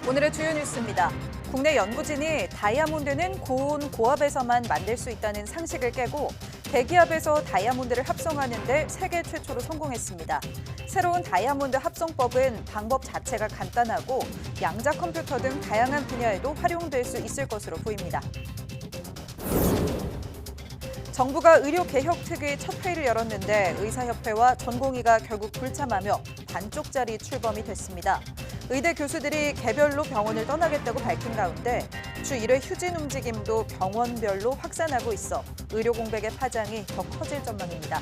오늘의 주요 뉴스입니다. 국내 연구진이 다이아몬드는 고온 고압에서만 만들 수 있다는 상식을 깨고 대기압에서 다이아몬드를 합성하는 데 세계 최초로 성공했습니다. 새로운 다이아몬드 합성법은 방법 자체가 간단하고 양자 컴퓨터 등 다양한 분야에도 활용될 수 있을 것으로 보입니다. 정부가 의료개혁특위 첫 회의를 열었는데 의사협회와 전공의가 결국 불참하며 반쪽짜리 출범이 됐습니다. 의대 교수들이 개별로 병원을 떠나겠다고 밝힌 가운데 주 1회 휴진 움직임도 병원별로 확산하고 있어 의료 공백의 파장이 더 커질 전망입니다.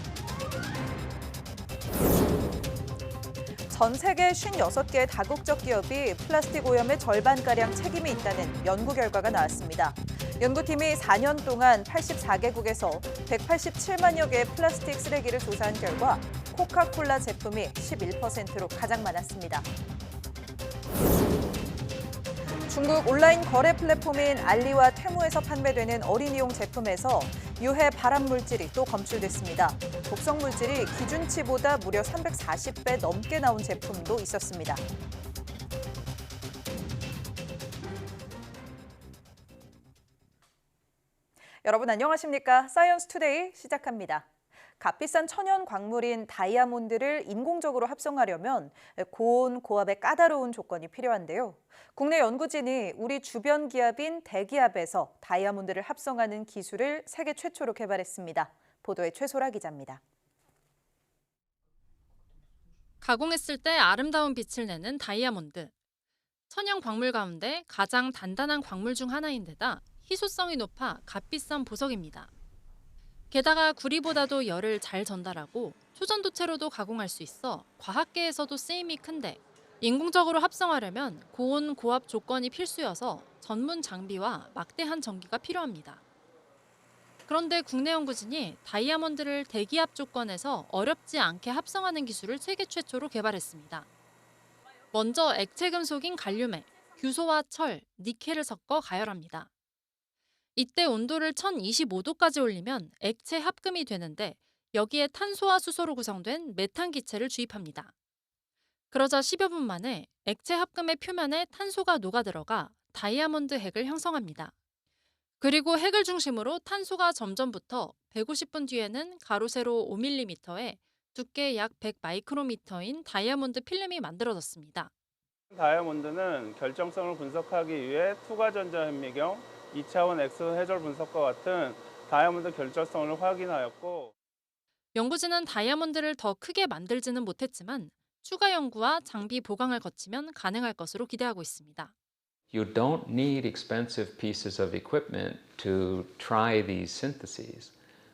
전 세계 56개의 다국적 기업이 플라스틱 오염의 절반가량 책임이 있다는 연구 결과가 나왔습니다. 연구팀이 4년 동안 84개국에서 187만여 개의 플라스틱 쓰레기를 조사한 결과 코카콜라 제품이 11%로 가장 많았습니다. 중국 온라인 거래 플랫폼인 알리와 테무에서 판매되는 어린이용 제품에서 유해 발암 물질이 또 검출됐습니다. 독성 물질이 기준치보다 무려 340배 넘게 나온 제품도 있었습니다. 여러분 안녕하십니까? 사이언스 투데이 시작합니다. 값비싼 천연 광물인 다이아몬드를 인공적으로 합성하려면 고온, 고압의 까다로운 조건이 필요한데요. 국내 연구진이 우리 주변 기압인 대기압에서 다이아몬드를 합성하는 기술을 세계 최초로 개발했습니다. 보도에 최소라 기자입니다. 가공했을 때 아름다운 빛을 내는 다이아몬드. 천연 광물 가운데 가장 단단한 광물 중 하나인데다 희소성이 높아 값비싼 보석입니다. 게다가 구리보다도 열을 잘 전달하고 초전도체로도 가공할 수 있어 과학계에서도 쓰임이 큰데 인공적으로 합성하려면 고온, 고압 조건이 필수여서 전문 장비와 막대한 전기가 필요합니다. 그런데 국내 연구진이 다이아몬드를 대기압 조건에서 어렵지 않게 합성하는 기술을 세계 최초로 개발했습니다. 먼저 액체 금속인 갈륨에 규소와 철, 니켈을 섞어 가열합니다. 이때 온도를 1025도까지 올리면 액체 합금이 되는데 여기에 탄소와 수소로 구성된 메탄 기체를 주입합니다. 그러자 10여 분 만에 액체 합금의 표면에 탄소가 녹아들어가 다이아몬드 핵을 형성합니다. 그리고 핵을 중심으로 탄소가 점점 붙어 150분 뒤에는 가로 세로 5mm에 두께 약 100마이크로미터인 다이아몬드 필름이 만들어졌습니다. 다이아몬드는 결정성을 분석하기 위해 투과전자 현미경, 2차원 X 해절 분석과 같은 다이아몬드 결정성을 확인하였고 연구진은 다이아몬드를 더 크게 만들지는 못했지만 추가 연구와 장비 보강을 거치면 가능할 것으로 기대하고 있습니다. You don't need expensive pieces of equipment to try these syntheses.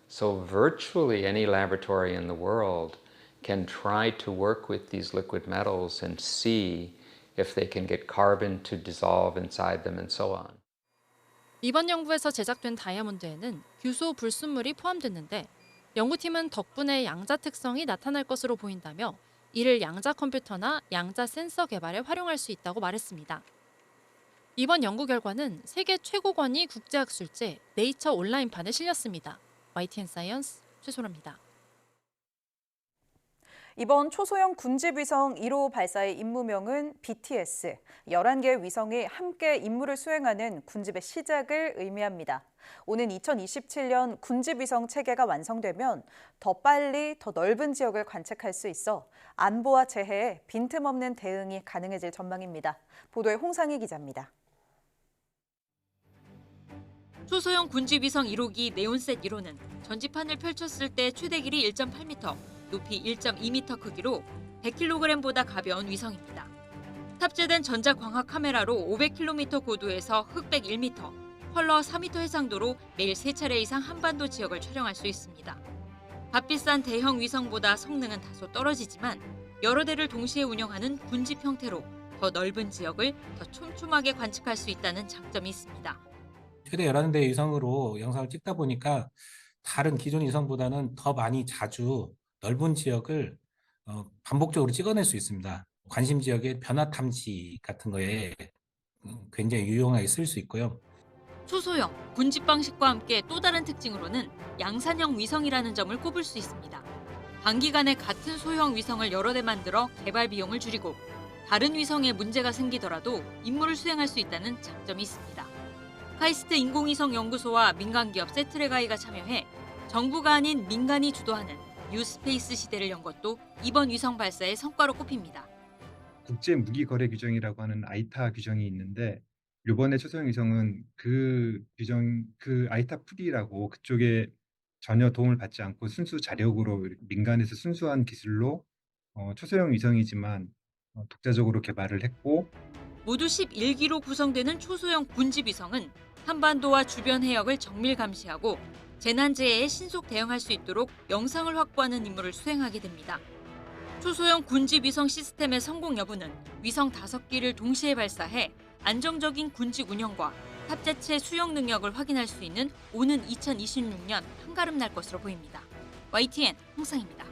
So virtually any laboratory in the world can try to work with these liquid metals and see if they can get carbon to dissolve inside them and so on. 이번 연구에서 제작된 다이아몬드에는 규소 불순물이 포함됐는데 연구팀은 덕분에 양자 특성이 나타날 것으로 보인다며 이를 양자 컴퓨터나 양자 센서 개발에 활용할 수 있다고 말했습니다. 이번 연구 결과는 세계 최고권위 국제학술제 네이처 온라인판에 실렸습니다. YTN 사이언스 최소라입니다. 이번 초소형 군집위성 1호 발사의 임무명은 BTS, 11개의 위성이 함께 임무를 수행하는 군집의 시작을 의미합니다. 오는 2027년 군집위성 체계가 완성되면 더 빨리, 더 넓은 지역을 관측할 수 있어 안보와 재해에 빈틈없는 대응이 가능해질 전망입니다. 보도에 홍상희 기자입니다. 초소형 군집위성 1호기 네온셋 1호는 전지판을 펼쳤을 때 최대 길이 1.8m, 높이 1.2m 크기로 100kg보다 가벼운 위성입니다. 탑재된 전자광학 카메라로 500km 고도에서 흑백 1m, 컬러 4m 해상도로 매일 3차례 이상 한반도 지역을 촬영할 수 있습니다. 값비싼 대형 위성보다 성능은 다소 떨어지지만 여러 대를 동시에 운영하는 군집 형태로 더 넓은 지역을 더 촘촘하게 관측할 수 있다는 장점이 있습니다. 최대 11대의 위성으로 영상을 찍다 보니까 다른 기존 위성보다는 더 많이 자주 넓은 지역을 반복적으로 찍어낼 수 있습니다. 관심 지역의 변화 탐지 같은 거에 굉장히 유용하게 쓸 수 있고요. 초소형, 군집 방식과 함께 또 다른 특징으로는 양산형 위성이라는 점을 꼽을 수 있습니다. 단기간에 같은 소형 위성을 여러 대 만들어 개발 비용을 줄이고 다른 위성에 문제가 생기더라도 임무를 수행할 수 있다는 장점이 있습니다. 카이스트 인공위성 연구소와 민간기업 세트레가이가 참여해 정부가 아닌 민간이 주도하는 뉴스페이스 시대를 연 것도 이번 위성 발사의 성과로 꼽힙니다. 국제 무기 거래 규정이라고 하는 아이타 규정이 있는데 이번에 초소형 위성은 그 규정, 그 아이타 프리라고 그쪽에 전혀 도움을 받지 않고 순수 자력으로 민간에서 순수한 기술로 초소형 위성이지만 독자적으로 개발을 했고 모두 11기로 구성되는 초소형 군집위성은 한반도와 주변 해역을 정밀 감시하고 재난재해에 신속 대응할 수 있도록 영상을 확보하는 임무를 수행하게 됩니다. 초소형 군집위성 시스템의 성공 여부는 위성 5기를 동시에 발사해 안정적인 군직 운영과 탑재체 수용 능력을 확인할 수 있는 오는 2026년 한가름 날 것으로 보입니다. YTN 홍상입니다.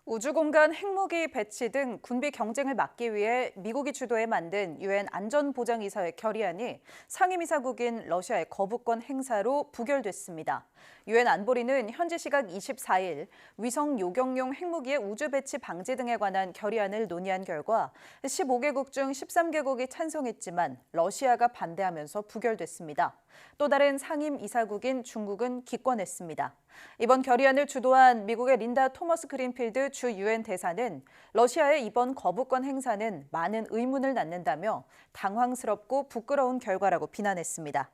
우주공간 핵무기 배치 등 군비 경쟁을 막기 위해 미국이 주도해 만든 유엔 안전보장이사회 결의안이 상임이사국인 러시아의 거부권 행사로 부결됐습니다. 유엔 안보리는 현지 시각 24일 위성 요격용 핵무기의 우주 배치 방지 등에 관한 결의안을 논의한 결과 15개국 중 13개국이 찬성했지만 러시아가 반대하면서 부결됐습니다. 또 다른 상임이사국인 중국은 기권했습니다. 이번 결의안을 주도한 미국의 린다 토머스 그린필드 주 유엔 대사는 러시아의 이번 거부권 행사는 많은 의문을 낳는다며 당황스럽고 부끄러운 결과라고 비난했습니다.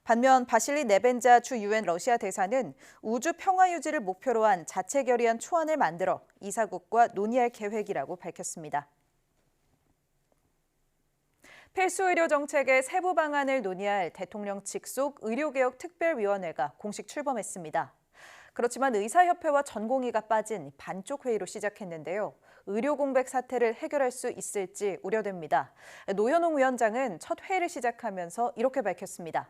반면 바실리 네벤자 주 유엔 러시아 대사는 우주 평화 유지를 목표로 한 자체 결의안 초안을 만들어 이사국과 논의할 계획이라고 밝혔습니다. 필수 의료 정책의 세부 방안을 논의할 대통령 직속 의료개혁 특별위원회가 공식 출범했습니다. 그렇지만 의사협회와 전공의가 빠진 반쪽 회의로 시작했는데요. 의료 공백 사태를 해결할 수 있을지 우려됩니다. 노현웅 위원장은 첫 회의를 시작하면서 이렇게 밝혔습니다.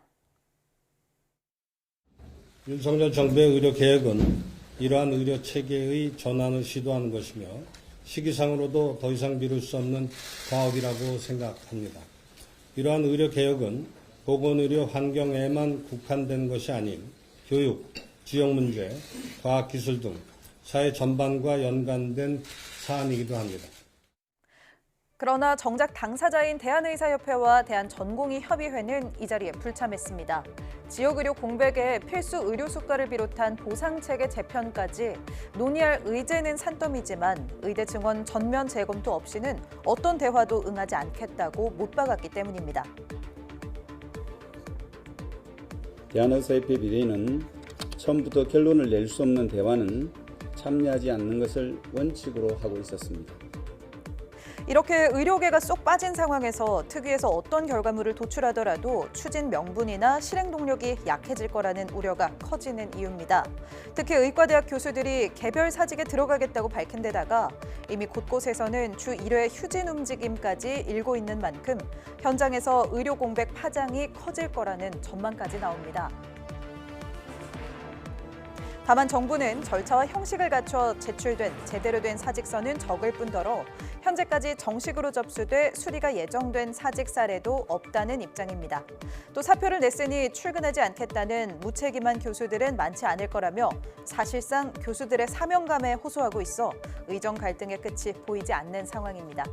윤석열 정부의 의료개혁은 이러한 의료체계의 전환을 시도하는 것이며 시기상으로도 더 이상 미룰 수 없는 과업이라고 생각합니다. 이러한 의료개혁은 보건의료 환경에만 국한된 것이 아닌 교육, 지역문제, 과학기술 등 사회 전반과 연관된 사안이기도 합니다. 그러나 정작 당사자인 대한의사협회와 대한전공의협의회는 이 자리에 불참했습니다. 지역의료 공백에 필수 의료 수가를 비롯한 보상체계 재편까지 논의할 의제는 산더미지만 의대 증원 전면 재검토 없이는 어떤 대화도 응하지 않겠다고 못 박았기 때문입니다. 대한의사협회 비대위는 처음부터 결론을 낼 수 없는 대화는 참여하지 않는 것을 원칙으로 하고 있었습니다. 이렇게 의료계가 쏙 빠진 상황에서 특위에서 어떤 결과물을 도출하더라도 추진 명분이나 실행 동력이 약해질 거라는 우려가 커지는 이유입니다. 특히 의과대학 교수들이 개별 사직에 들어가겠다고 밝힌 데다가 이미 곳곳에서는 주 1회 휴진 움직임까지 일고 있는 만큼 현장에서 의료 공백 파장이 커질 거라는 전망까지 나옵니다. 다만 정부는 절차와 형식을 갖춰 제출된 제대로 된 사직서는 적을 뿐더러 현재까지 정식으로 접수돼 수리가 예정된 사직 사례도 없다는 입장입니다. 또 사표를 냈으니 출근하지 않겠다는 무책임한 교수들은 많지 않을 거라며 사실상 교수들의 사명감에 호소하고 있어 의정 갈등의 끝이 보이지 않는 상황입니다.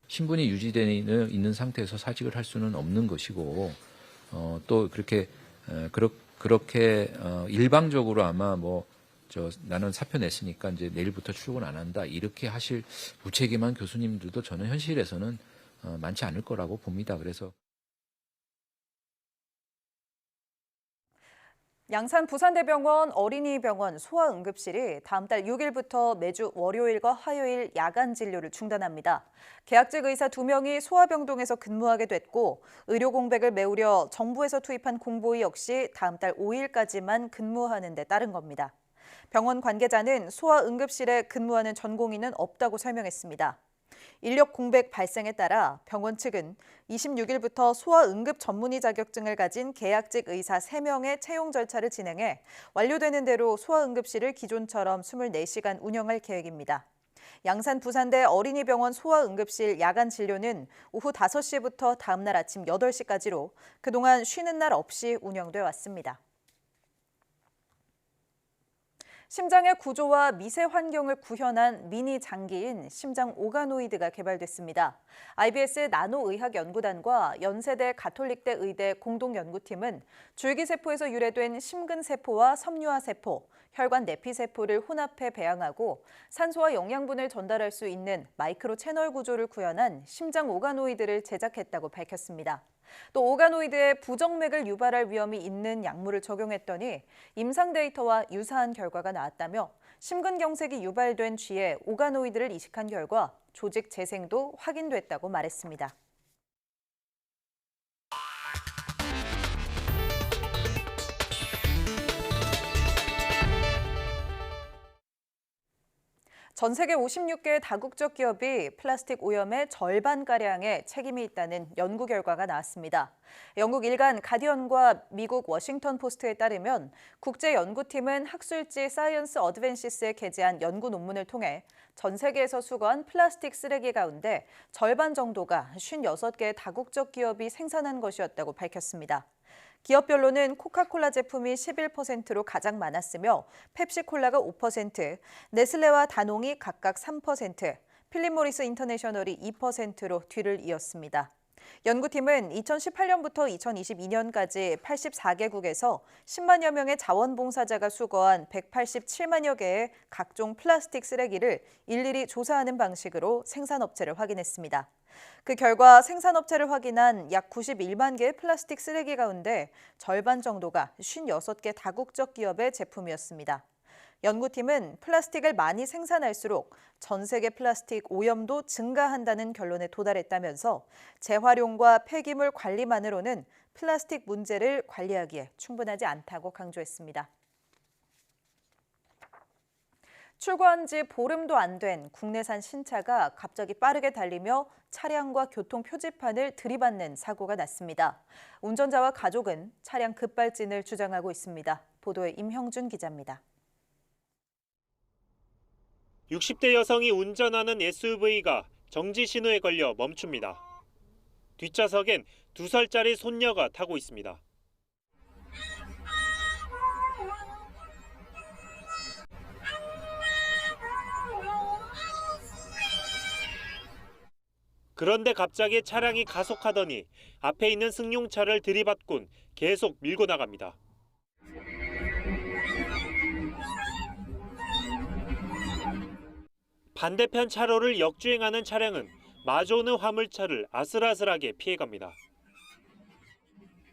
신분이 유지되어 있는 상태에서 사직을 할 수는 없는 것이고 또 그렇게 일방적으로 아마 나는 사표 냈으니까 이제 내일부터 출근 안 한다 이렇게 하실 무책임한 교수님들도 저는 현실에서는 많지 않을 거라고 봅니다. 그래서 양산 부산대병원 어린이병원 소아응급실이 다음 달 6일부터 매주 월요일과 화요일 야간 진료를 중단합니다. 계약직 의사 2명이 소아병동에서 근무하게 됐고 의료 공백을 메우려 정부에서 투입한 공보위 역시 다음 달 5일까지만 근무하는 데 따른 겁니다. 병원 관계자는 소아응급실에 근무하는 전공의는 없다고 설명했습니다. 인력 공백 발생에 따라 병원 측은 26일부터 소아응급 전문의 자격증을 가진 계약직 의사 3명의 채용 절차를 진행해 완료되는 대로 소아응급실을 기존처럼 24시간 운영할 계획입니다. 양산 부산대 어린이병원 소아응급실 야간 진료는 오후 5시부터 다음 날 아침 8시까지로 그동안 쉬는 날 없이 운영돼 왔습니다. 심장의 구조와 미세 환경을 구현한 미니 장기인 심장 오가노이드가 개발됐습니다. IBS 나노의학연구단과 연세대 가톨릭대 의대 공동연구팀은 줄기세포에서 유래된 심근세포와 섬유화세포, 혈관 내피세포를 혼합해 배양하고 산소와 영양분을 전달할 수 있는 마이크로 채널 구조를 구현한 심장 오가노이드를 제작했다고 밝혔습니다. 또 오가노이드에 부정맥을 유발할 위험이 있는 약물을 적용했더니 임상 데이터와 유사한 결과가 나왔다며 심근경색이 유발된 쥐에 오가노이드를 이식한 결과 조직 재생도 확인됐다고 말했습니다. 전 세계 56개의 다국적 기업이 플라스틱 오염의 절반가량에 책임이 있다는 연구 결과가 나왔습니다. 영국 일간 가디언과 미국 워싱턴 포스트에 따르면 국제연구팀은 학술지 사이언스 어드밴시스에 게재한 연구 논문을 통해 전 세계에서 수거한 플라스틱 쓰레기 가운데 절반 정도가 56개의 다국적 기업이 생산한 것이었다고 밝혔습니다. 기업별로는 코카콜라 제품이 11%로 가장 많았으며 펩시콜라가 5%, 네슬레와 다농이 각각 3%, 필립 모리스 인터내셔널이 2%로 뒤를 이었습니다. 연구팀은 2018년부터 2022년까지 84개국에서 10만여 명의 자원봉사자가 수거한 187만여 개의 각종 플라스틱 쓰레기를 일일이 조사하는 방식으로 생산업체를 확인했습니다. 그 결과 생산업체를 확인한 약 91만 개의 플라스틱 쓰레기 가운데 절반 정도가 56개 다국적 기업의 제품이었습니다. 연구팀은 플라스틱을 많이 생산할수록 전 세계 플라스틱 오염도 증가한다는 결론에 도달했다면서 재활용과 폐기물 관리만으로는 플라스틱 문제를 관리하기에 충분하지 않다고 강조했습니다. 출고한 지 보름도 안 된 국내산 신차가 갑자기 빠르게 달리며 차량과 교통 표지판을 들이받는 사고가 났습니다. 운전자와 가족은 차량 급발진을 주장하고 있습니다. 보도에 임형준 기자입니다. 60대 여성이 운전하는 SUV가 정지 신호에 걸려 멈춥니다. 뒷좌석엔 2살짜리 손녀가 타고 있습니다. 그런데 갑자기 차량이 가속하더니 앞에 있는 승용차를 들이받곤 계속 밀고 나갑니다. 반대편 차로를 역주행하는 차량은 마주오는 화물차를 아슬아슬하게 피해갑니다.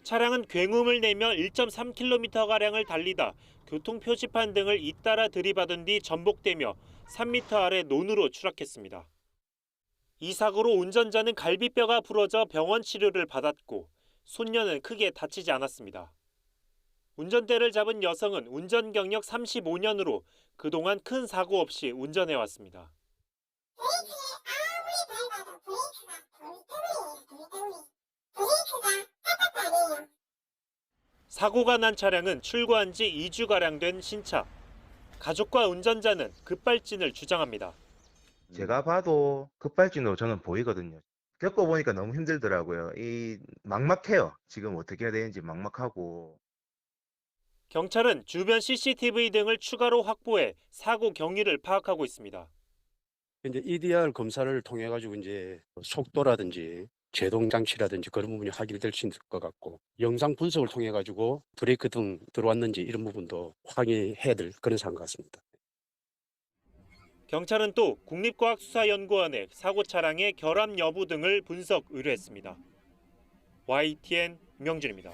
차량은 굉음을 내며 1.3km가량을 달리다 교통 표지판 등을 잇따라 들이받은 뒤 전복되며 3m 아래 논으로 추락했습니다. 이 사고로 운전자는 갈비뼈가 부러져 병원 치료를 받았고 손녀는 크게 다치지 않았습니다. 운전대를 잡은 여성은 운전 경력 35년으로 그동안 큰 사고 없이 운전해왔습니다. 사고가 난 차량은 출고한 지 2주가량 된 신차. 가족과 운전자는 급발진을 주장합니다. 제가 봐도 급발진으로 저는 보이거든요. 겪어보니까 너무 힘들더라고요. 막막해요. 지금 어떻게 해야 되는지 막막하고. 경찰은 주변 CCTV 등을 추가로 확보해 사고 경위를 파악하고 있습니다. 이제 EDR 검사를 통해 가지고 이제 속도라든지 제동 장치라든지 그런 부분이 확인될 수 있을 것 같고, 영상 분석을 통해 가지고 브레이크 등 들어왔는지 이런 부분도 확인해야 될 그런 사안 같습니다. 경찰은 또 국립과학수사연구원에 사고 차량의 결함 여부 등을 분석 의뢰했습니다. YTN 임명준입니다.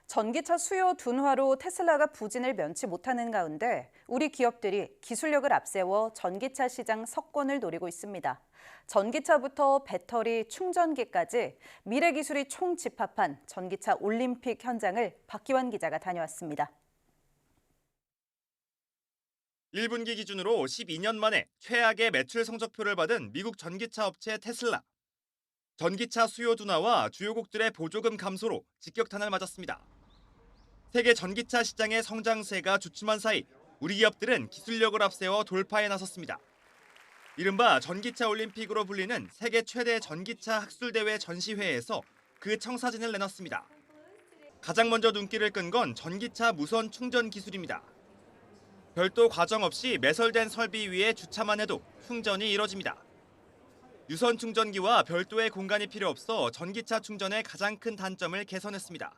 전기차 수요 둔화로 테슬라가 부진을 면치 못하는 가운데 우리 기업들이 기술력을 앞세워 전기차 시장 석권을 노리고 있습니다. 전기차부터 배터리, 충전기까지 미래 기술이 총집합한 전기차 올림픽 현장을 박기환 기자가 다녀왔습니다. 1분기 기준으로 12년 만에 최악의 매출 성적표를 받은 미국 전기차 업체 테슬라. 전기차 수요 둔화와 주요국들의 보조금 감소로 직격탄을 맞았습니다. 세계 전기차 시장의 성장세가 주춤한 사이 우리 기업들은 기술력을 앞세워 돌파에 나섰습니다. 이른바 전기차 올림픽으로 불리는 세계 최대 전기차 학술대회 전시회에서 그 청사진을 내놨습니다. 가장 먼저 눈길을 끈 건 전기차 무선 충전 기술입니다. 별도 과정 없이 매설된 설비 위에 주차만 해도 충전이 이뤄집니다. 유선 충전기와 별도의 공간이 필요 없어 전기차 충전의 가장 큰 단점을 개선했습니다.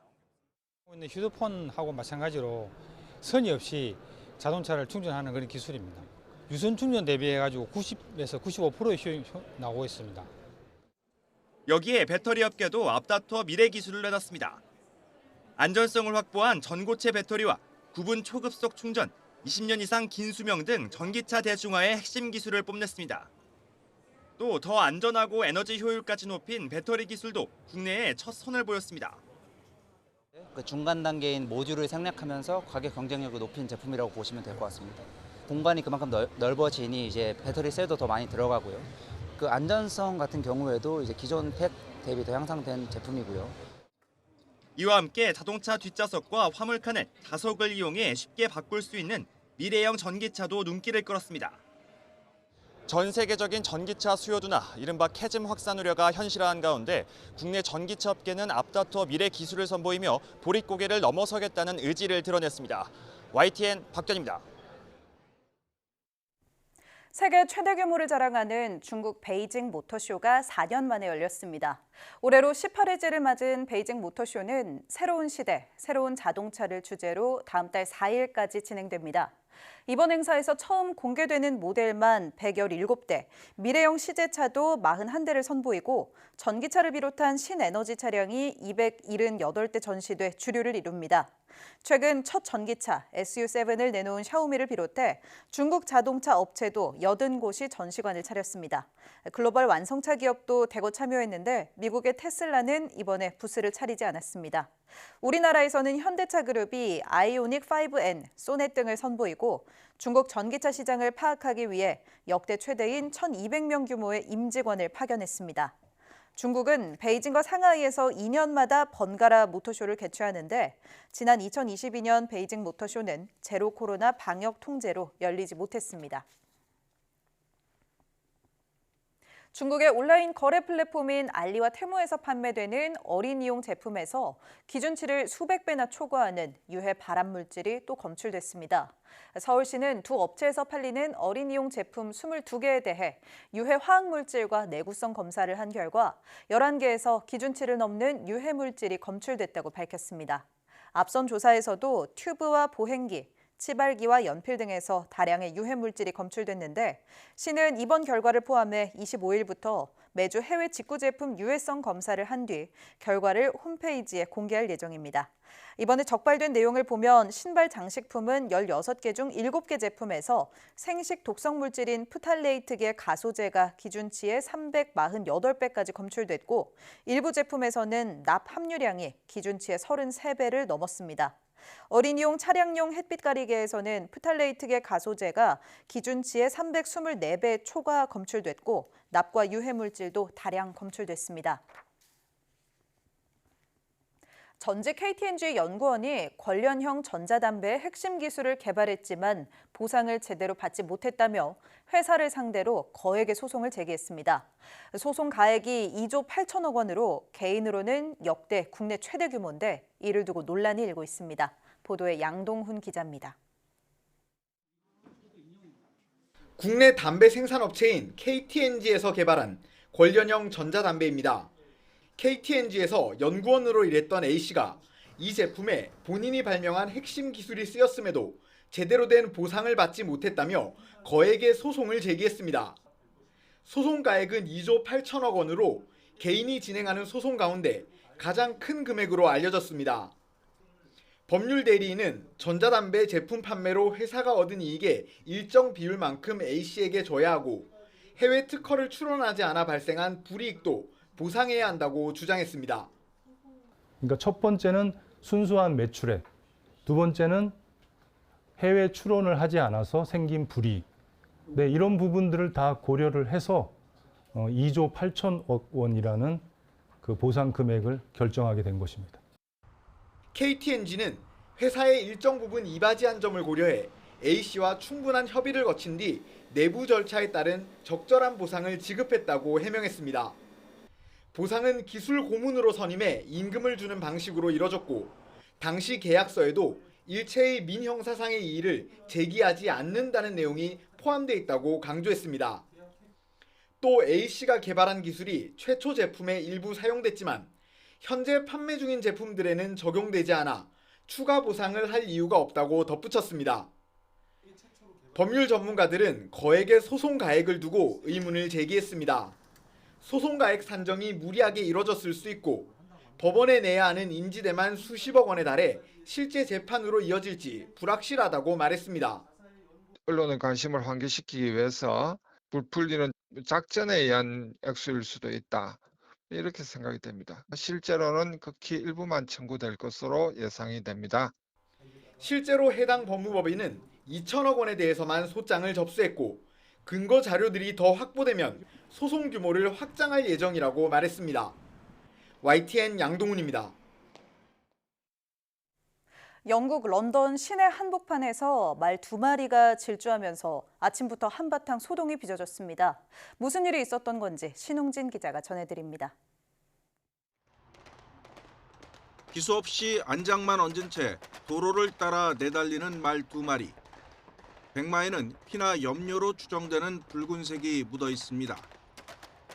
휴대폰하고 마찬가지로 선이 없이 자동차를 충전하는 그런 기술입니다. 유선 충전 대비해가지고 90에서 95%의 효율이 나오고 있습니다. 여기에 배터리 업계도 앞다퉈 미래 기술을 내놨습니다. 안전성을 확보한 전고체 배터리와 구분 초급속 충전, 20년 이상 긴 수명 등 전기차 대중화의 핵심 기술을 뽐냈습니다. 또 더 안전하고 에너지 효율까지 높인 배터리 기술도 국내에 첫 선을 보였습니다. 그 중간 단계인 모듈을 생략하면서 가격 경쟁력을 높인 제품이라고 보시면 될 것 같습니다. 공간이 그만큼 넓어지니 이제 배터리 셀도 더 많이 들어가고요. 그 안전성 같은 경우에도 이제 기존 팩 대비 더 향상된 제품이고요. 이와 함께 자동차 뒷좌석과 화물칸을 자석을 이용해 쉽게 바꿀 수 있는 미래형 전기차도 눈길을 끌었습니다. 전 세계적인 전기차 수요 둔화, 이른바 캐즘 확산 우려가 현실화한 가운데 국내 전기차 업계는 앞다퉈 미래 기술을 선보이며 보릿고개를 넘어서겠다는 의지를 드러냈습니다. YTN 박전입니다. 세계 최대 규모를 자랑하는 중국 베이징 모터쇼가 4년 만에 열렸습니다. 올해로 18회째를 맞은 베이징 모터쇼는 새로운 시대, 새로운 자동차를 주제로 다음 달 4일까지 진행됩니다. 이번 행사에서 처음 공개되는 모델만 117대, 미래형 시제차도 41대를 선보이고 전기차를 비롯한 신에너지 차량이 278대 전시돼 주류를 이룹니다. 최근 첫 전기차 SU7을 내놓은 샤오미를 비롯해 중국 자동차 업체도 80곳이 전시관을 차렸습니다. 글로벌 완성차 기업도 대거 참여했는데 미국의 테슬라는 이번에 부스를 차리지 않았습니다. 우리나라에서는 현대차 그룹이 아이오닉 5N, 소넷 등을 선보이고 중국 전기차 시장을 파악하기 위해 역대 최대인 1,200명 규모의 임직원을 파견했습니다. 중국은 베이징과 상하이에서 2년마다 번갈아 모터쇼를 개최하는데 지난 2022년 베이징 모터쇼는 제로 코로나 방역 통제로 열리지 못했습니다. 중국의 온라인 거래 플랫폼인 알리와 테무에서 판매되는 어린이용 제품에서 기준치를 수백 배나 초과하는 유해 발암물질이 또 검출됐습니다. 서울시는 두 업체에서 팔리는 어린이용 제품 22개에 대해 유해 화학물질과 내구성 검사를 한 결과 11개에서 기준치를 넘는 유해 물질이 검출됐다고 밝혔습니다. 앞선 조사에서도 튜브와 보행기, 치발기와 연필 등에서 다량의 유해 물질이 검출됐는데 시는 이번 결과를 포함해 25일부터 매주 해외 직구 제품 유해성 검사를 한 뒤 결과를 홈페이지에 공개할 예정입니다. 이번에 적발된 내용을 보면 신발 장식품은 16개 중 7개 제품에서 생식 독성 물질인 프탈레이트계 가소제가 기준치의 348배까지 검출됐고 일부 제품에서는 납 함유량이 기준치의 33배를 넘었습니다. 어린이용 차량용 햇빛 가리개에서는 프탈레이트계 가소제가 기준치의 324배 초과 검출됐고 납과 유해 물질도 다량 검출됐습니다. 전직 KT&G 연구원이 관련형 전자담배의 핵심 기술을 개발했지만 보상을 제대로 받지 못했다며 회사를 상대로 거액의 소송을 제기했습니다. 소송 가액이 2조 8천억 원으로 개인으로는 역대 국내 최대 규모인데 이를 두고 논란이 일고 있습니다. 보도에 양동훈 기자입니다. 국내 담배 생산업체인 KT&G에서 개발한 관련형 전자담배입니다. KT&G에서 연구원으로 일했던 A씨가 이 제품에 본인이 발명한 핵심 기술이 쓰였음에도 제대로 된 보상을 받지 못했다며 거액의 소송을 제기했습니다. 소송 가액은 2조 8천억 원으로 개인이 진행하는 소송 가운데 가장 큰 금액으로 알려졌습니다. 법률 대리인은 전자담배 제품 판매로 회사가 얻은 이익의 일정 비율만큼 A씨에게 줘야 하고 해외 특허를 출원하지 않아 발생한 불이익도 보상해야 한다고 주장했습니다. 그러니까 첫 번째는 순수한 매출액, 두 번째는 해외 출원을 하지 않아서 생긴 불이익. 네, 이런 부분들을 다 고려를 해서 2조 8천억 원이라는 그 보상 금액을 결정하게 된 것입니다. KT&G는 회사의 일정 부분 이바지한 점을 고려해 A씨와 충분한 협의를 거친 뒤 내부 절차에 따른 적절한 보상을 지급했다고 해명했습니다. 보상은 기술 고문으로 선임해 임금을 주는 방식으로 이뤄졌고 당시 계약서에도 일체의 민형사상의 이의를 제기하지 않는다는 내용이 포함되어 있다고 강조했습니다. 또 A씨가 개발한 기술이 최초 제품에 일부 사용됐지만 현재 판매 중인 제품들에는 적용되지 않아 추가 보상을 할 이유가 없다고 덧붙였습니다. 법률 전문가들은 거액의 소송 가액을 두고 의문을 제기했습니다. 소송 가액 산정이 무리하게 이뤄졌을 수 있고 법원에 내야 하는 인지대만 수십억 원에 달해 실제 재판으로 이어질지 불확실하다고 말했습니다. 언론의 관심을 환기시키기 위해서 부풀리는 작전에 의한 액수일 수도 있다. 이렇게 생각이 됩니다. 실제로는 극히 일부만 청구될 것으로 예상이 됩니다. 실제로 해당 법무법인은 2천억 원에 대해서만 소장을 접수했고 근거 자료들이 더 확보되면 소송 규모를 확장할 예정이라고 말했습니다. YTN 양동훈입니다. 영국 런던 시내 한복판에서 말 2마리가 질주하면서 아침부터 한바탕 소동이 빚어졌습니다. 무슨 일이 있었던 건지 신웅진 기자가 전해드립니다. 기수 없이 안장만 얹은 채 도로를 따라 내달리는 말 2마리. 백마에는 피나 염료로 추정되는 붉은색이 묻어 있습니다.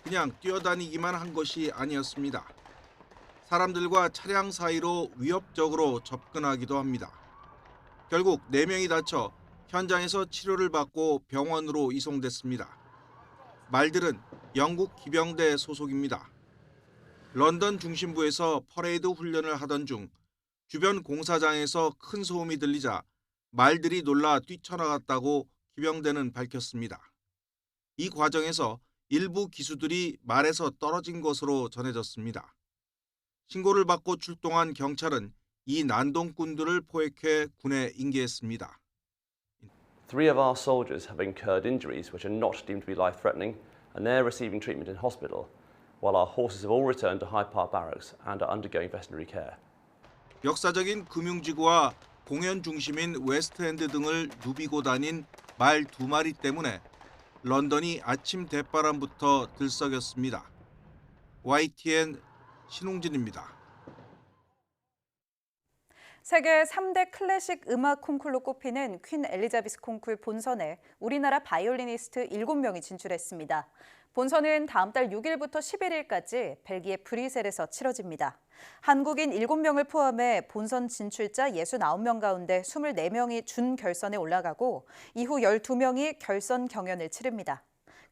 그냥 뛰어다니기만 한 것이 아니었습니다. 사람들과 차량 사이로 위협적으로 접근하기도 합니다. 결국 4명이 다쳐 현장에서 치료를 받고 병원으로 이송됐습니다. 말들은 영국 기병대 소속입니다. 런던 중심부에서 퍼레이드 훈련을 하던 중 주변 공사장에서 큰 소음이 들리자 말들이 놀라 뛰쳐나갔다고 기병대는 밝혔습니다. 이 과정에서 일부 기수들이 말에서 떨어진 것으로 전해졌습니다. 신고를 받고 출동한 경찰은 이 난동꾼들을 포획해 군에 인계했습니다. 3 of our soldiers have incurred injuries which are not deemed to be life-threatening, and they're receiving treatment in hospital, while our horses have all returned to Hyde Park Barracks and are undergoing veterinary care. 역사적인 금융지구와 공연 중심인 웨스트엔드 등을 누비고 다닌 말 2마리 때문에 런던이 아침 대바람부터 들썩였습니다. YTN 신웅진입니다. 세계 3대 클래식 음악 콩쿨로 꼽히는 퀸 엘리자베스 콩쿨 본선에 우리나라 바이올리니스트 7명이 진출했습니다. 본선은 다음 달 6일부터 11일까지 벨기에 브뤼셀에서 치러집니다. 한국인 7명을 포함해 본선 진출자 69명 가운데 24명이 준결선에 올라가고 이후 12명이 결선 경연을 치릅니다.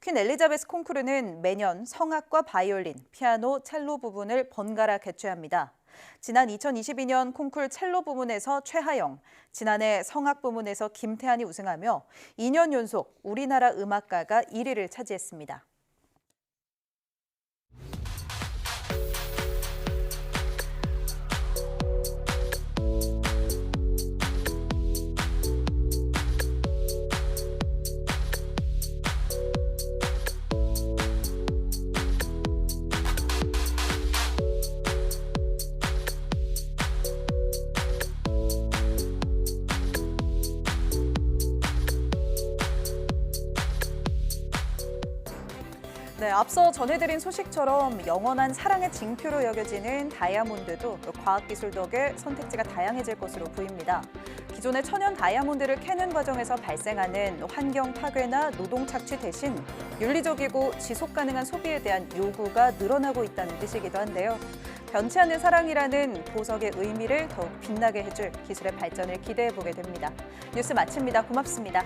퀸 엘리자베스 콩쿠르는 매년 성악과 바이올린, 피아노, 첼로 부분을 번갈아 개최합니다. 지난 2022년 콩쿨 첼로 부문에서 최하영, 지난해 성악 부문에서 김태한이 우승하며 2년 연속 우리나라 음악가가 1위를 차지했습니다. 네, 앞서 전해드린 소식처럼 영원한 사랑의 징표로 여겨지는 다이아몬드도 과학기술 덕에 선택지가 다양해질 것으로 보입니다. 기존의 천연 다이아몬드를 캐는 과정에서 발생하는 환경 파괴나 노동 착취 대신 윤리적이고 지속 가능한 소비에 대한 요구가 늘어나고 있다는 뜻이기도 한데요. 변치 않는 사랑이라는 보석의 의미를 더욱 빛나게 해줄 기술의 발전을 기대해보게 됩니다. 뉴스 마칩니다. 고맙습니다.